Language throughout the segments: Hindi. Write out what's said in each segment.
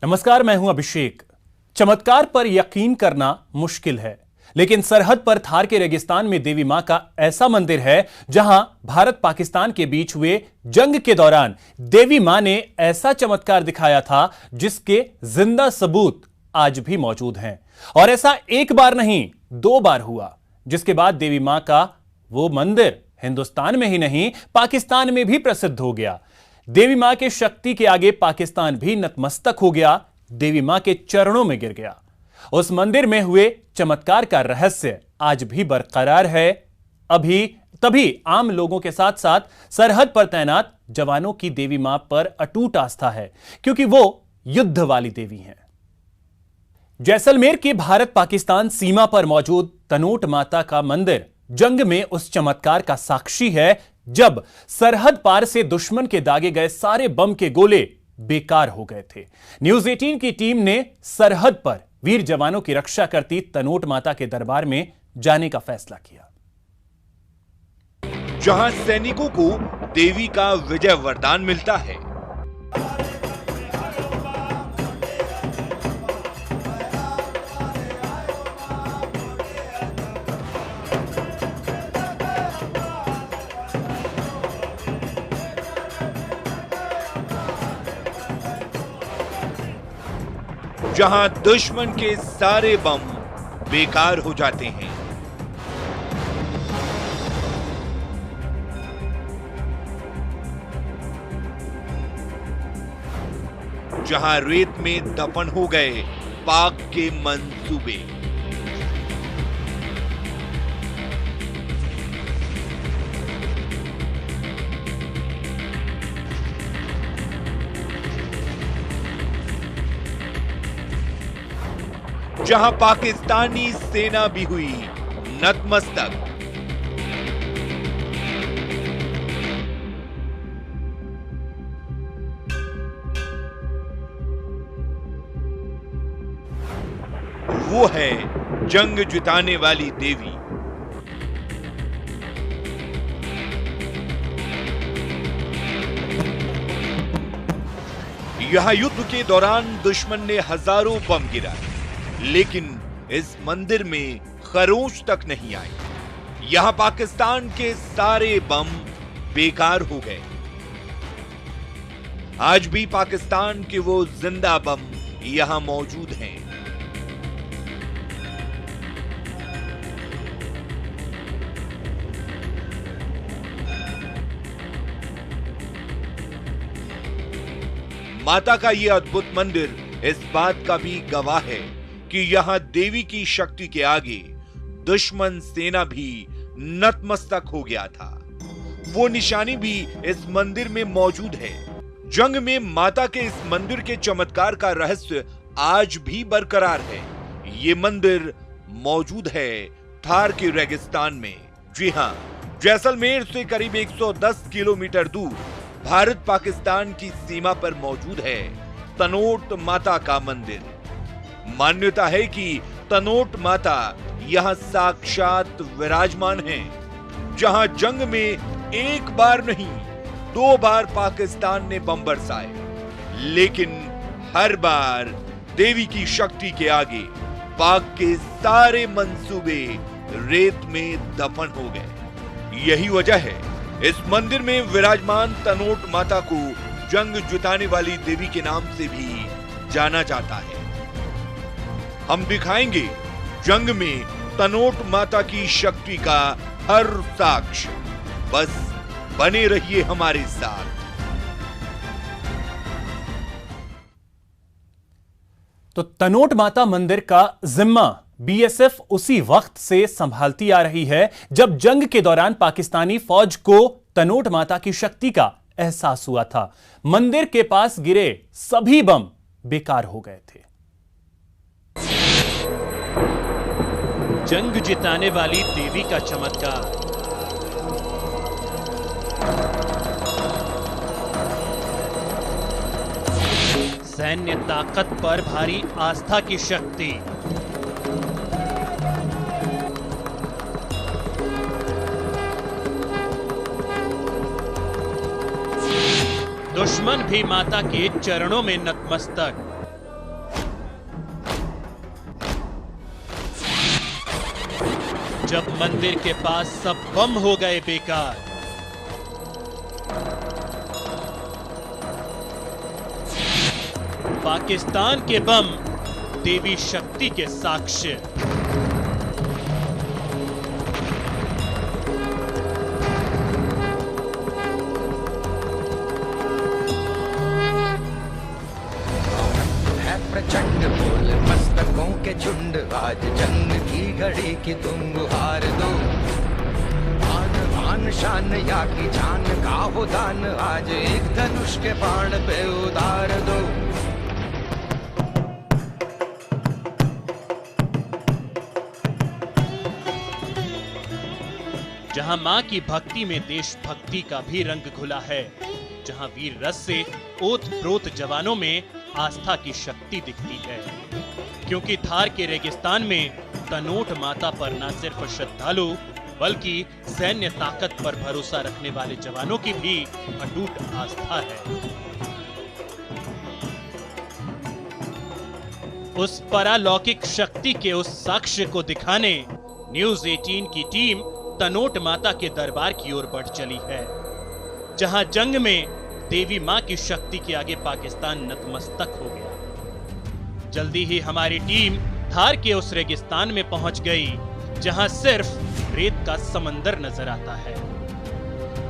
नमस्कार, मैं हूं अभिषेक। चमत्कार पर यकीन करना मुश्किल है, लेकिन सरहद पर थार के रेगिस्तान में देवी मां का ऐसा मंदिर है जहां भारत पाकिस्तान के बीच हुए जंग के दौरान देवी मां ने ऐसा चमत्कार दिखाया था जिसके जिंदा सबूत आज भी मौजूद हैं। और ऐसा एक बार नहीं, 2 बार हुआ, जिसके बाद देवी मां का वो मंदिर हिंदुस्तान में ही नहीं पाकिस्तान में भी प्रसिद्ध हो गया। देवी मां के शक्ति के आगे पाकिस्तान भी नतमस्तक हो गया, देवी मां के चरणों में गिर गया। उस मंदिर में हुए चमत्कार का रहस्य आज भी बरकरार है। तभी आम लोगों के साथ साथ सरहद पर तैनात जवानों की देवी मां पर अटूट आस्था है, क्योंकि वो युद्ध वाली देवी हैं। जैसलमेर के भारत पाकिस्तान सीमा पर मौजूद तनोट माता का मंदिर जंग में उस चमत्कार का साक्षी है जब सरहद पार से दुश्मन के दागे गए सारे बम के गोले बेकार हो गए थे। न्यूज 18 की टीम ने सरहद पर वीर जवानों की रक्षा करती तनोट माता के दरबार में जाने का फैसला किया, जहां सैनिकों को देवी का विजय वरदान मिलता है। जहां दुश्मन के सारे बम बेकार हो जाते हैं। जहां रेत में दफन हो गए पाक के मंसूबे। जहां पाकिस्तानी सेना भी हुई नतमस्तक। वो है जंग जिताने वाली देवी। यहां युद्ध के दौरान दुश्मन ने हजारों बम गिराए, लेकिन इस मंदिर में खरोंच तक नहीं आई। यहां पाकिस्तान के सारे बम बेकार हो गए। आज भी पाकिस्तान के वो जिंदा बम यहां मौजूद हैं। माता का यह अद्भुत मंदिर इस बात का भी गवाह है कि यहां देवी की शक्ति के आगे दुश्मन सेना भी नतमस्तक हो गया था। वो निशानी भी इस मंदिर में मौजूद है। जंग में माता के इस मंदिर के चमत्कार का रहस्य आज भी बरकरार है। ये मंदिर मौजूद है थार के रेगिस्तान में। जी हां, जैसलमेर से करीब 110 किलोमीटर दूर भारत पाकिस्तान की सीमा पर मौजूद है तनोट माता का मंदिर। मान्यता है कि तनोट माता यहां साक्षात विराजमान हैं, जहां जंग में एक बार नहीं 2 बार पाकिस्तान ने बम बरसाए, लेकिन हर बार देवी की शक्ति के आगे पाक के सारे मंसूबे रेत में दफन हो गए। यही वजह है इस मंदिर में विराजमान तनोट माता को जंग जिताने वाली देवी के नाम से भी जाना जाता है। हम दिखाएंगे जंग में तनोट माता की शक्ति का हर साक्ष्य। बस बने रहिए हमारे साथ। तो तनोट माता मंदिर का जिम्मा बीएसएफ उसी वक्त से संभालती आ रही है जब जंग के दौरान पाकिस्तानी फौज को तनोट माता की शक्ति का एहसास हुआ था। मंदिर के पास गिरे सभी बम बेकार हो गए थे। जंग जिताने वाली देवी का चमत्कार। सैन्य ताकत पर भारी आस्था की शक्ति। दुश्मन भी माता के चरणों में नतमस्तक। जब मंदिर के पास सब बम हो गए बेकार, पाकिस्तान के बम देवी शक्ति के साक्ष्य। प्रचंड बोल मस्तकों के झुंड, आज जंग की घड़ी की तुम गुहार दो। आन बान शान या की जान का हो दान, आज एक धनुष के बाण पे उतार दो। जहां मां की भक्ति में देशभक्ति का भी रंग घुला है, जहां वीर रस से ओत-प्रोत जवानों में आस्था की शक्ति दिखती है, क्योंकि थार के रेगिस्तान में तनोट माता पर न सिर्फ श्रद्धालु बल्कि सैन्य ताकत पर भरोसा रखने वाले जवानों की भी अटूट आस्था है। उस परालौकिक शक्ति के उस साक्ष्य को दिखाने न्यूज 18 की टीम तनोट माता के दरबार की ओर बढ़ चली है, जहां जंग में देवी मां की शक्ति के आगे पाकिस्तान नतमस्तक हो गया। जल्दी ही हमारी टीम थार के उस रेगिस्तान में पहुंच गई, जहां सिर्फ रेत का समंदर नजर आता है।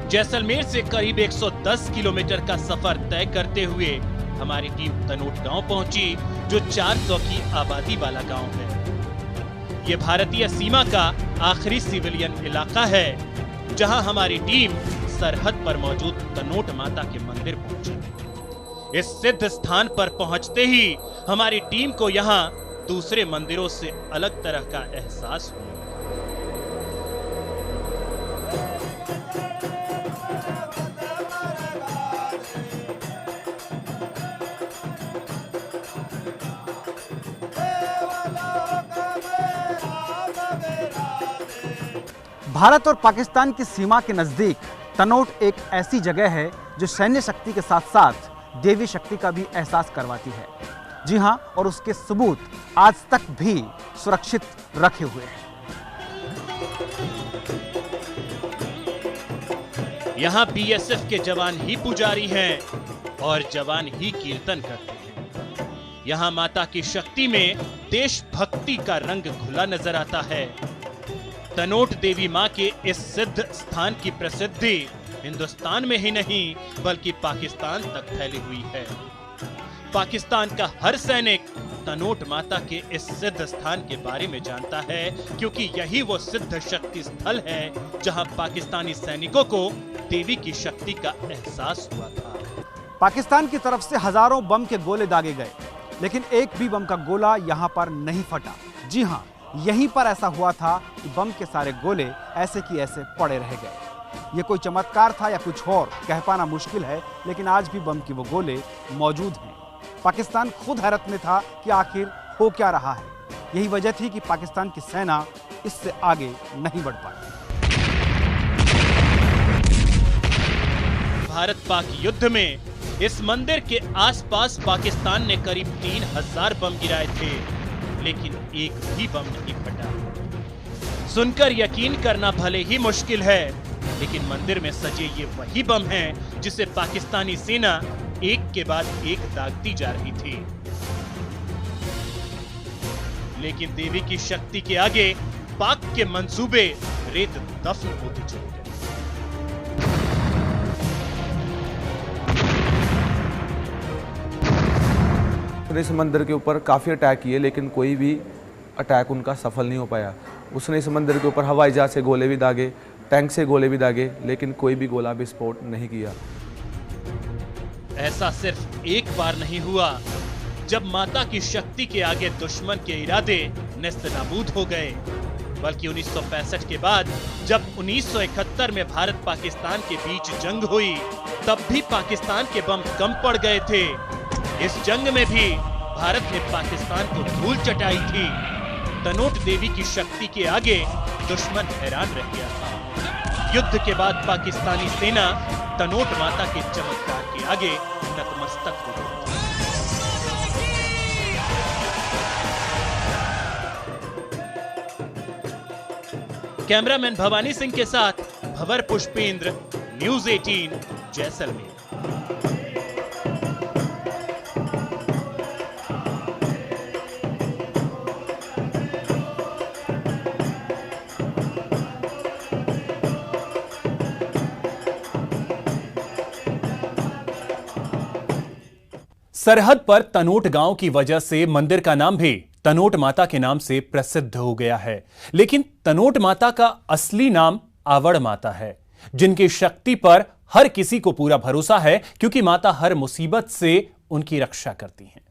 जैसलमेर से करीब 110 किलोमीटर का सफर तय करते हुए हमारी टीम तनोट गांव पहुंची, जो 400 की आबादी वाला गांव है। यह भारतीय सीमा का आखिरी सिविलियन इलाका है, जहां हमारी टीम सरहद पर मौजूद तनोट माता के मंदिर पहुंची। इस सिद्ध स्थान पर पहुंचते ही हमारी टीम को यहां दूसरे मंदिरों से अलग तरह का एहसास हुआ। भारत और पाकिस्तान की सीमा के नजदीक तनोट एक ऐसी जगह है जो सैन्य शक्ति के साथ साथ देवी शक्ति का भी एहसास करवाती है। जी हां, और उसके सबूत आज तक भी सुरक्षित रखे हुए हैं। यहां बीएसएफ के जवान ही पुजारी हैं और जवान ही कीर्तन करते हैं। यहां माता की शक्ति में देशभक्ति का रंग घुला नजर आता है। तनोट देवी मां के इस सिद्ध स्थान की प्रसिद्धि हिंदुस्तान में ही नहीं बल्कि पाकिस्तान तक फैली हुई है। पाकिस्तान का हर सैनिक तनोट माता के इस सिद्ध स्थान के बारे में जानता है, क्योंकि यही वो सिद्ध शक्ति स्थल है जहां पाकिस्तानी सैनिकों को देवी की शक्ति का एहसास हुआ था। पाकिस्तान की तरफ से हजारों बम के गोले दागे गए, लेकिन एक भी बम का गोला यहां पर नहीं फटा। जी हां, यहीं पर ऐसा हुआ था कि बम के सारे गोले ऐसे की ऐसे पड़े रह गए। ये कोई चमत्कार था या कुछ और कह पाना मुश्किल है, लेकिन आज भी बम के वो गोले मौजूद हैं। पाकिस्तान खुद हैरत में था कि आखिर हो क्या रहा है। यही वजह थी कि पाकिस्तान की सेना इससे आगे नहीं बढ़ पाई। भारत पाक युद्ध में इस मंदिर के आसपास पाकिस्तान ने करीब 3000 बम गिराए थे, लेकिन एक भी बम नहीं फटा। सुनकर यकीन करना भले ही मुश्किल है, लेकिन मंदिर में सजे ये वही बम हैं जिसे पाकिस्तानी सेना एक के बाद एक दागती जा रही थी। लेकिन देवी की शक्ति के आगे पाक के मंसूबे रेत दफन होते चले गए। इस मंदिर के ऊपर काफ़ी अटैक किए, लेकिन कोई भी अटैक उनका सफल नहीं हो पाया। उसने इस मंदिर के ऊपर हवाई जहाज से गोले भी दागे, टैंक से गोले भी दागे, लेकिन कोई भी गोला विस्फोट नहीं किया। ऐसा सिर्फ एक बार नहीं हुआ, जब माता की शक्ति के आगे दुश्मन के इरादे नेस्तनाबूद हो गए, बल्कि 1965 के बाद जब 1971 में भारत पाकिस्तान के बीच जंग हुई, तब भी पाकिस्तान के बम कम पड़ गए थे। इस जंग में भी भारत ने पाकिस्तान को धूल चटाई थी। तनोट देवी की शक्ति के आगे दुश्मन हैरान रह गया था। युद्ध के बाद पाकिस्तानी सेना तनोट माता के चमत्कार के आगे नतमस्तक हो गई। कैमरामैन भवानी सिंह के साथ भंवर पुष्पेंद्र, न्यूज़ 18 जैसलमेर। सरहद पर तनोट गांव की वजह से मंदिर का नाम भी तनोट माता के नाम से प्रसिद्ध हो गया है। लेकिन तनोट माता का असली नाम आवड़ माता है, जिनकी शक्ति पर हर किसी को पूरा भरोसा है, क्योंकि माता हर मुसीबत से उनकी रक्षा करती हैं।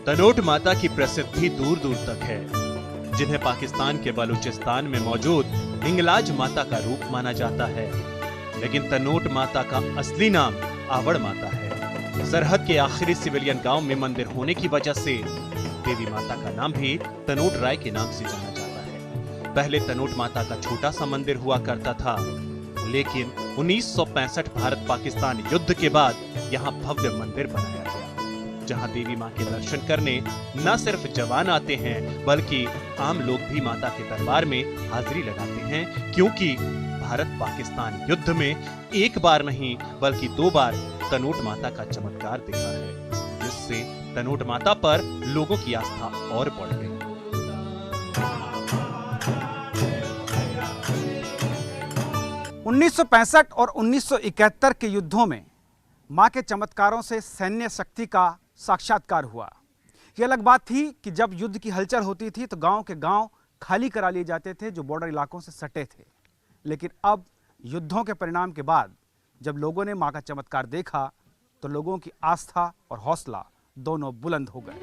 तनोट माता की प्रसिद्धि दूर दूर तक है, जिन्हें पाकिस्तान के बलूचिस्तान में मौजूद हिंगलाज माता का रूप माना जाता है। लेकिन तनोट माता का असली नाम आवड़ माता है। सरहद के आखिरी सिविलियन गांव में मंदिर होने की वजह से देवी माता का नाम भी तनोट राय के नाम से जाना जाता है। पहले तनोट माता का छोटा सा मंदिर हुआ करता था, लेकिन 1965 भारत पाकिस्तान युद्ध के बाद यहाँ भव्य मंदिर बनाया गया, जहां देवी मां के दर्शन करने न सिर्फ जवान आते हैं, बल्कि आम लोग भी माता के दरबार में हाजिरी लगाते हैं, क्योंकि भारत पाकिस्तान युद्ध में एक बार नहीं बल्कि 2 बार तनोट माता का चमत्कार दिखा है, जिससे तनोट माता पर लोगों की आस्था और बढ़ गई। (1965) और 1971 के युद्धों में मां के चमत्कारों से सैन्य शक्ति का साक्षात्कार हुआ। यह अलग बात थी कि जब युद्ध की हलचल होती थी तो गांव के गांव खाली करा लिए जाते थे, जो बॉर्डर इलाकों से सटे थे। लेकिन अब युद्धों के परिणाम के बाद जब लोगों ने मां का चमत्कार देखा तो लोगों की आस्था और हौसला दोनों बुलंद हो गए।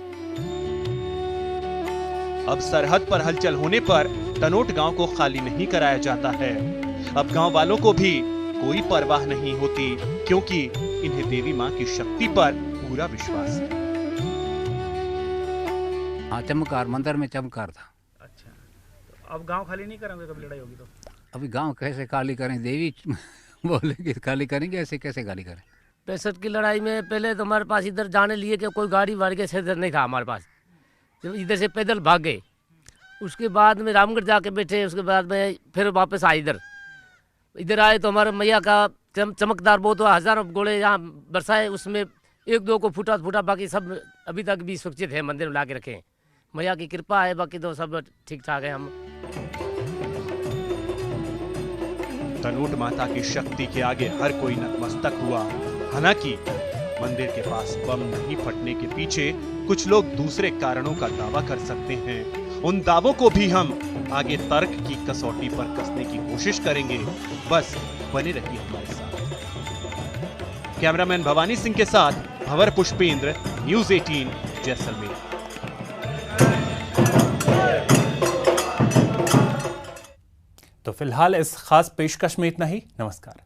अब सरहद पर हलचल होने पर तनोट गांव को खाली नहीं कराया जाता है। अब गांव वालों को भी कोई परवाह नहीं होती, क्योंकि इन्हें देवी मां की शक्ति पर पूरा विश्वास है। हाँ, चमत्कार, मंदिर में चमत्कार था। अच्छा, तो अब गांव खाली नहीं करेंगे कभी लड़ाई होगी तो? अभी गांव कैसे खाली करें, देवी बोलेंगे खाली करेंगे, ऐसे कैसे खाली करें? 65 की लड़ाई में पहले तो हमारे पास इधर जाने लिए कि कोई गाड़ी वाड़ी के इधर नहीं था हमारे पास, जब इधर से पैदल भागे। उसके बाद में रामगढ़ जाके बैठे, उसके बाद में फिर वापस आए इधर आए तो हमारे मैया का चमकदार बहुत हुआ। हजारों गोले यहाँ बरसाए, उसमें 1-2 को फूटा, बाकी सब अभी तक भी सुरक्षित है, मंदिर में ला के रखे। मैया की कृपा है, बाकी तो सब ठीक ठाक है। हम तनोट माता की शक्ति के आगे हर कोई नतमस्तक हुआ। हालांकि मंदिर के पास बम नहीं फटने के पीछे कुछ लोग दूसरे कारणों का दावा कर सकते हैं। उन दावों को भी हम आगे तर्क की कसौटी पर कसने की कोशिश करेंगे। बस बने रहिए हमारे साथ। कैमरामैन भवानी सिंह के साथ भंवर पुष्पेंद्र, न्यूज़ 18 जैसलमेर। तो फिलहाल इस खास पेशकश में इतना ही। नमस्कार।